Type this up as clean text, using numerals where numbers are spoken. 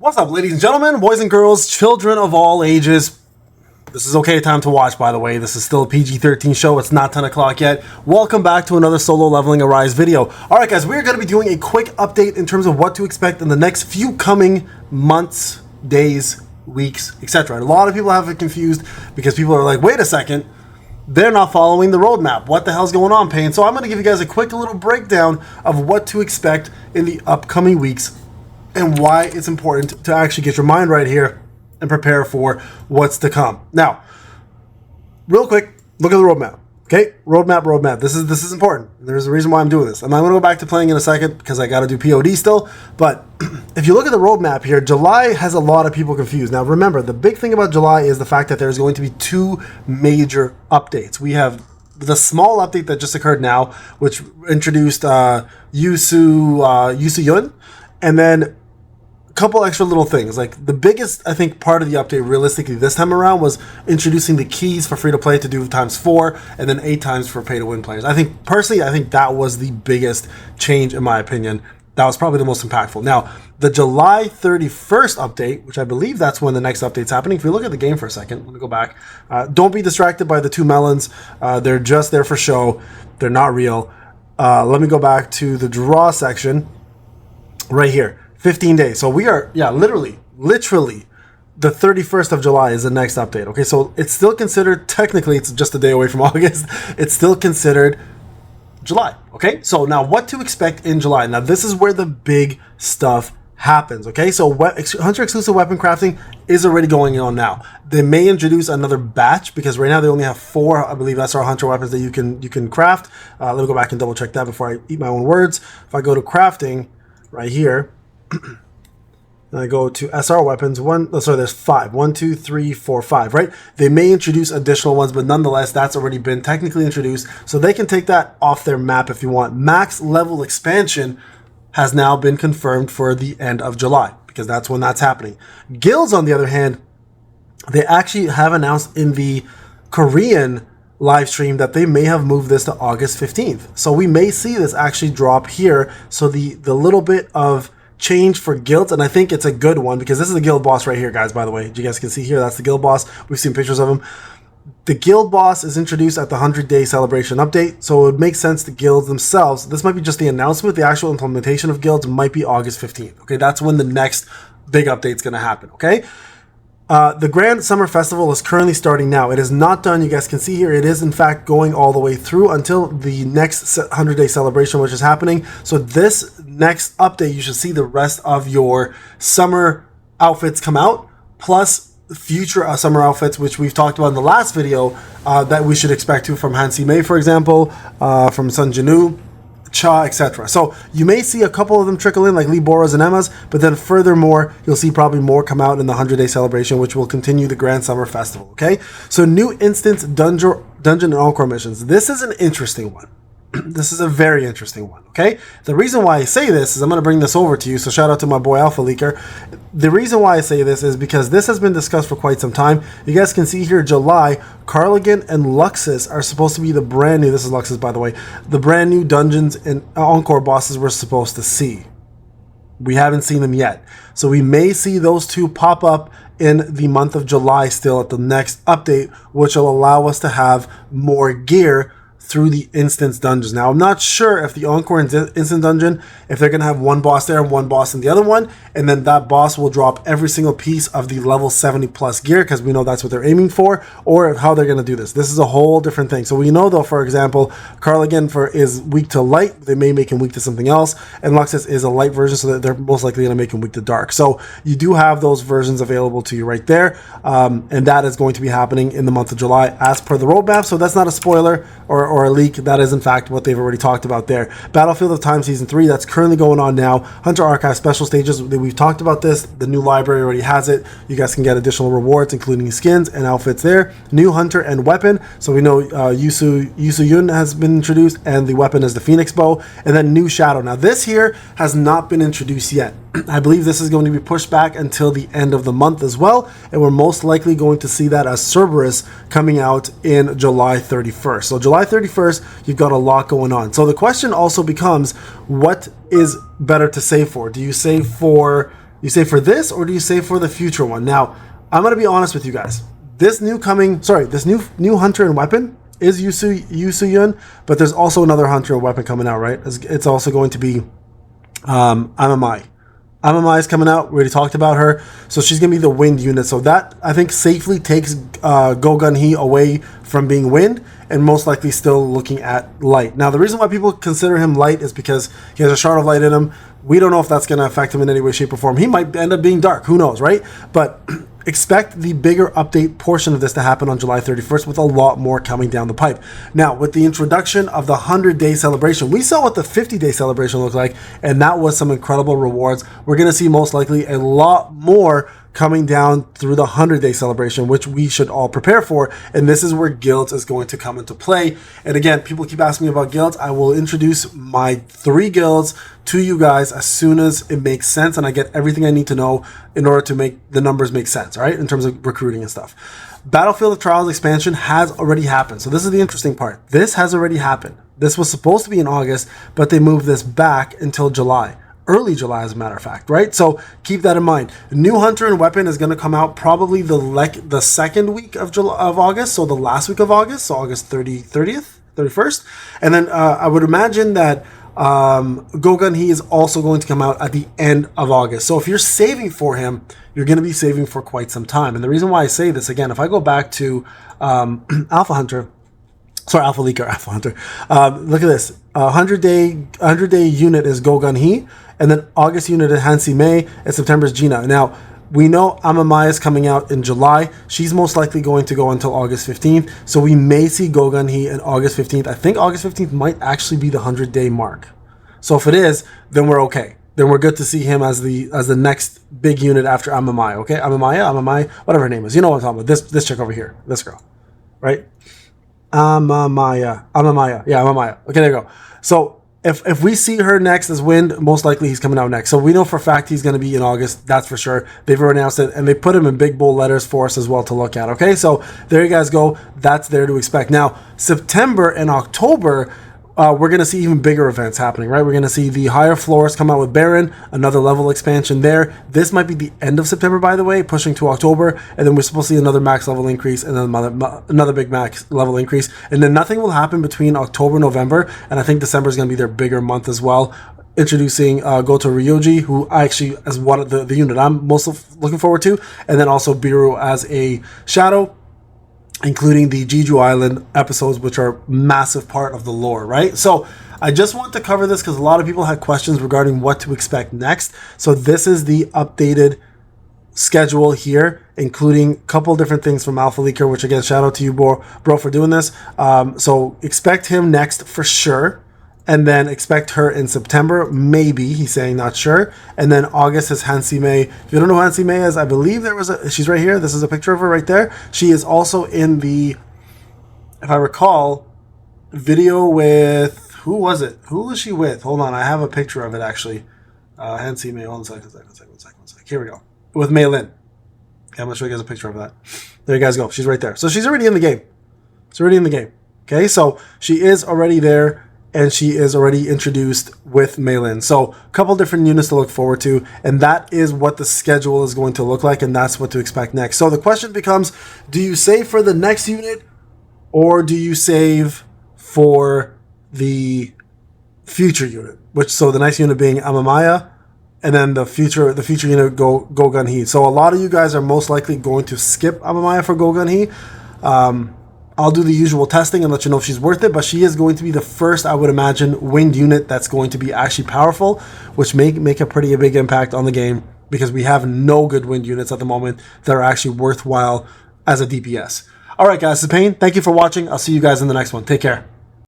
What's up, ladies and gentlemen, boys and girls, children of all ages? This is okay time to watch, by the way. This is still a PG-13 show. It's not 10 o'clock yet. Welcome back to another Solo Leveling Arise video. Alright guys, we're going to be doing a quick update in terms of what to expect in the next few coming months, days, weeks, etc. A lot of people have it confused because people are like, wait a second, they're not following the roadmap. What the hell's going on, Payne? So I'm going to give you guys a quick little breakdown of what to expect in the upcoming weeks and why it's important to actually get your mind right here and prepare for what's to come. Now, real quick, look at the roadmap. Okay, roadmap. This is important. There's a reason why I'm doing this. I'm not going to go back to playing in a second because I got to do POD still. But if you look at the roadmap here, July has a lot of people confused. Now, remember, the big thing about July is the fact that there's going to be two major updates. We have the small update that just occurred now, which introduced Yusu Yun, and then couple extra little things. Like the biggest, I think, part of the update realistically this time around was introducing the keys for free to play to do ×4 and then 8 times for pay to win players. I think personally, that was the biggest change in my opinion. That was probably the most impactful. Now, the July 31st update, which I believe that's when the next update's happening. If you look at the game for a second, let me go back. Don't be distracted by the two melons. They're just there for show. They're not real. Let me go back to the draw section right here. 15 days. So we are, literally, the 31st of July is the next update. Okay, so it's still considered, technically, it's just a day away from August. It's still considered July. Okay, so now what to expect in July. Now, this is where the big stuff happens. Okay, so Hunter exclusive weapon crafting is already going on now. They may introduce another batch because right now they only have 4, I believe, SR Hunter weapons that you can craft. Let me go back and double check that before I eat my own words. If I go to crafting right here, and I go to SR weapons, there's 5. 1, 2, 3, 4, 5, right? They may introduce additional ones, but nonetheless, that's already been technically introduced. So they can take that off their map if you want. Max level expansion has now been confirmed for the end of July, because that's when that's happening. Guilds, on the other hand, they actually have announced in the Korean live stream that they may have moved this to August 15th. So we may see this actually drop here. So the little bit of change for guilds, and I think it's a good one because this is the guild boss right here, guys, by the way. You guys can see here, that's the guild boss. We've seen pictures of him. The guild boss is introduced at the 100-day celebration update, so it would make sense the guilds themselves. This might be just the announcement. The actual implementation of guilds might be August 15th. Okay, that's when the next big update's going to happen. Okay. The Grand Summer Festival is currently starting now. It is not done. You guys can see here, it is in fact going all the way through until the next 100-day celebration, which is happening. So this next update, you should see the rest of your summer outfits come out, plus future summer outfits, which we've talked about in the last video, that we should expect to from Hansi Mei, for example, from Sun Jinu, Cha, etc. So you may see a couple of them trickle in, like Lee Boras and Emma's, but then furthermore, you'll see probably more come out in the 100-day celebration, which will continue the Grand Summer Festival. Okay, so new instance dungeon and encore missions. This is an interesting one. This is a very interesting one. Okay, the reason why I say this is I'm going to bring this over to you. So shout out to my boy Alpha Leaker. The reason why I say this is because this has been discussed for quite some time. You guys can see here, July, Carligan and Luxus are supposed to be the brand new, this is Luxus by the way, the brand new dungeons and encore bosses we're supposed to see. We haven't seen them yet. So we may see those two pop up in the month of July still at the next update, which will allow us to have more gear through the instance dungeons. Now, I'm not sure if the Encore Instant Dungeon, if they're going to have one boss there and one boss in the other one, and then that boss will drop every single piece of the level 70 plus gear, because we know that's what they're aiming for, or how they're going to do this. This is a whole different thing. So we know, though, for example, Carligan is weak to light. They may make him weak to something else, and Luxus is a light version, so that they're most likely going to make him weak to dark. So you do have those versions available to you right there, and that is going to be happening in the month of July as per the roadmap. So that's not a spoiler or a leak. That is in fact what they've already talked about there. Battlefield of Time Season 3, that's currently going on now. Hunter Archive special stages, we've talked about this. The new library already has it. You guys can get additional rewards, including skins and outfits there. New Hunter and weapon. So we know Yusu Yun has been introduced, and the weapon is the Phoenix Bow. And then new Shadow. Now this here has not been introduced yet. I believe this is going to be pushed back until the end of the month as well, and we're most likely going to see that as Cerberus coming out in July 31st. So July 31st, you've got a lot going on. So the question also becomes, what is better to save for? Do you save for, You save for this, or do you save for the future one? Now, I'm going to be honest with you guys. This new hunter and weapon is Yusuyun, but there's also another hunter and weapon coming out, right? It's also going to be Amamai. Amamai is coming out. We already talked about her. So she's going to be the wind unit. So that, I think, safely takes Gogun-Hee away from being wind and most likely still looking at light. Now, the reason why people consider him light is because he has a shard of light in him. We don't know if that's going to affect him in any way, shape, or form. He might end up being dark. Who knows, right? But expect the bigger update portion of this to happen on July 31st with a lot more coming down the pipe. Now, with the introduction of the 100-day celebration, we saw what the 50-day celebration looked like, and that was some incredible rewards. We're going to see most likely a lot more coming down through the 100-day celebration, which we should all prepare for. And this is where guilds is going to come into play. And again, people keep asking me about guilds. I will introduce my 3 guilds to you guys as soon as it makes sense and I get everything I need to know in order to make the numbers make sense, all right, in terms of recruiting and stuff. Battlefield of Trials expansion has already happened. So this is the interesting part. This has already happened. This was supposed to be in August, but they moved this back until July. Early July, as a matter of fact, right? So keep that in mind. New Hunter and Weapon is going to come out probably the second week of August, so the last week of August, so August 30th, 31st. And then I would imagine that Gogun-Hee is also going to come out at the end of August. So if you're saving for him, you're going to be saving for quite some time. And the reason why I say this, again, if I go back to Alpha Hunter, sorry, Alpha Leaker, Alpha Hunter. Look at this. 100-day unit is Gogun-Hee, and then August unit is Hansi Mei, and September is Gina. Now, we know Amamai is coming out in July. She's most likely going to go until August 15th, so we may see Gogun-Hee in August 15th. I think August 15th might actually be the 100-day mark. So if it is, then we're okay. Then we're good to see him as the next big unit after Amamai, okay? Amamai, whatever her name is. You know what I'm talking about. This chick over here. This girl, right? Amamaya. Yeah, Amamaya. Okay, there you go. So if we see her next as Wind, most likely he's coming out next. So we know for a fact he's going to be in August. That's for sure. They've already announced it, and they put him in big bold letters for us as well to look at. Okay, so there you guys go. That's there to expect. Now, September and October, we're going to see even bigger events happening, right? We're going to see the higher floors come out with Baron, another level expansion there. This might be the end of September, by the way, pushing to October. And then we're supposed to see another max level increase and then another big max level increase. And then nothing will happen between October and November. And I think December is going to be their bigger month as well. Introducing Goto Ryoji, who I actually, as one of the unit I'm most looking forward to. And then also Biru as a shadow, including the Jeju Island episodes, which are a massive part of the lore, right? So I just want to cover this because a lot of people had questions regarding what to expect next. So this is the updated schedule here, including a couple different things from Alpha Leaker, which again, shout out to you, bro, for doing this. So expect him next for sure. And then expect her in September, maybe, he's saying not sure. And then August is Hansi Mei. If you don't know who Hansi Mei is, I believe she's right here. This is a picture of her right there. She is also in the, if I recall, video with, who was it? Who was she with? Hold on, I have a picture of it actually. Hansi Mei, hold on a second. Here we go. With Mei Lin. Okay, I'm going to show you guys a picture of that. There you guys go. She's right there. So she's already in the game. Okay, so she is already there. And she is already introduced with Mei Lin. So a couple different units to look forward to. And that is what the schedule is going to look like. And that's what to expect next. So the question becomes, do you save for the next unit? Or do you save for the future unit? So the next unit being Amamaya. And then the future unit Gogun-Hee. So a lot of you guys are most likely going to skip Amamaya for Gogun-Hee. I'll do the usual testing and let you know if she's worth it, but she is going to be the first, I would imagine, wind unit that's going to be actually powerful, which may make a pretty big impact on the game because we have no good wind units at the moment that are actually worthwhile as a DPS. All right, guys, this is Payne. Thank you for watching. I'll see you guys in the next one. Take care.